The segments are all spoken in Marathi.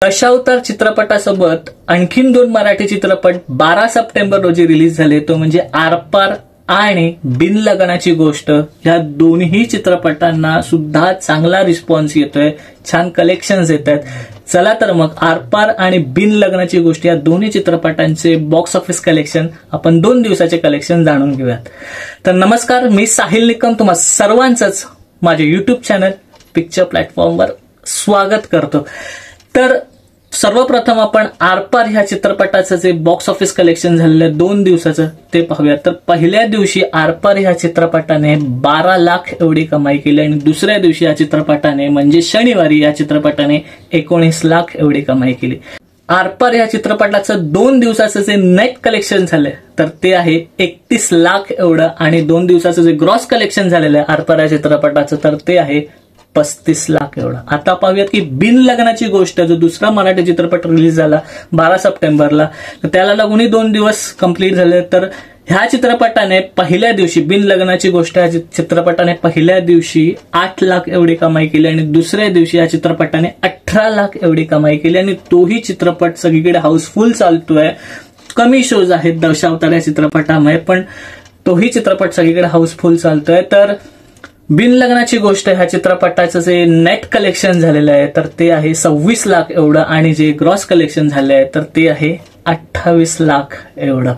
दशावतार चित्रपटासोबत आणखीन 2 मराठी चित्रपट 12 सप्टेंबर रोजी रिलीज झाले, तो म्हणजे आरपार आणि बिनलग्नाची गोष्ट। या दोन्ही चित्रपटांना सुद्धा चांगला रिस्पॉन्स येतोय, छान कलेक्शन्स येत आहेत। चला तर मग आरपार आणि बिनलग्नाची गोष्ट या दोन्ही चित्रपटांचे बॉक्स ऑफिस कलेक्शन, आपण 2 दिवसाचे कलेक्शन जाणून घेऊयात। तर नमस्कार, मी साहिल निकम तुम्हा सर्वांचंच माझ्या युट्यूब चॅनल पिक्चर प्लॅटफॉर्मवर स्वागत करतो। तर सर्वप्रथम आपण आरपार ह्या चित्रपटाचं जे बॉक्स ऑफिस कलेक्शन झालेलं 2 दिवसाचं ते पाहूया। तर पहिल्या दिवशी आरपार ह्या चित्रपटाने 12 लाख एवढी कमाई केली आणि दुसऱ्या दिवशी या चित्रपटाने म्हणजे शनिवारी या चित्रपटाने 19 लाख एवढी कमाई केली। आरपार ह्या चित्रपटाचं 2 दिवसाचं जे नेट कलेक्शन झालंय तर ते आहे 31 लाख एवढं आणि 2 दिवसाचं जे ग्रॉस कलेक्शन झालेलं आहे आरपार या चित्रपटाचं तर ते आहे 35 लाख एवढं। आता पाहूयात की बिनलग्नाची गोष्ट जो दुसरा मराठी चित्रपट रिलीज झाला 12 सप्टेंबरला, तर त्याला लागूनही 2 दिवस कंप्लीट झाले। तर ह्या चित्रपटाने पहिल्या दिवशी बिनलग्नाची गोष्ट या चित्रपटाने पहिल्या दिवशी 8 लाख एवढी कमाई केली आणि दुसऱ्या दिवशी या चित्रपटाने 18 लाख एवढी कमाई केली आणि तोही चित्रपट सगळीकडे हाऊसफुल चालतोय। कमी शोज आहेत दशावतार या चित्रपटामुळे, पण तोही चित्रपट सगळीकडे हाऊसफुल चालतोय। तर बिनलग्नाची गोष्ट ह्या चित्रपटाचं जे नेट कलेक्शन झालेलं आहे तर ते आहे 26 लाख एवढं आणि जे ग्रॉस कलेक्शन झाले आहे तर ते आहे 28 लाख एवढं।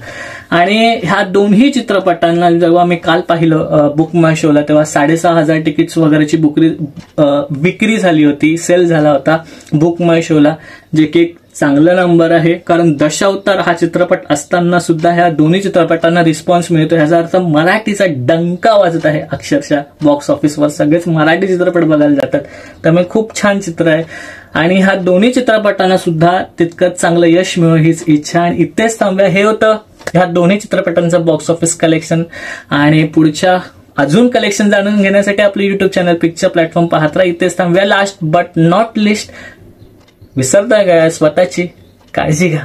आणि ह्या दोन्ही चित्रपटांना जेव्हा मी काल पाहिलं बुक माय शोला तेव्हा 6,500 तिकीट्स वगैरेची विक्री झाली होती, सेल झाला होता बुक माय शोला, जे की एक चांगला नंबर आहे। कारण दशावतार हा चित्रपट असताना सुद्धा ह्या दोन्ही चित्रपटांना रिस्पॉन्स मिळतो, ह्याचा अर्थ मराठीचा डंका वाजत आहे अक्षरशः बॉक्स ऑफिसवर। सगळेच मराठी चित्रपट बघायला जातात, त्यामुळे खूप छान चित्र आहे आणि ह्या दोन्ही चित्रपटांना सुद्धा तितकंच चांगलं यश मिळो हीच इच्छा। आणि इथेच थांबूया, हे होतं ह्या दोन्ही चित्रपटांचं बॉक्स ऑफिस कलेक्शन। आणि पुढच्या अजून कलेक्शन जाणून घेण्यासाठी आपलं युट्यूब चॅनल पिक्चर प्लॅटफॉर्म पाहत राहा। इथेच थांबूया। लास्ट बट नॉट लिस्ट, विसरता काय, स्वतःची काळजी घ्या।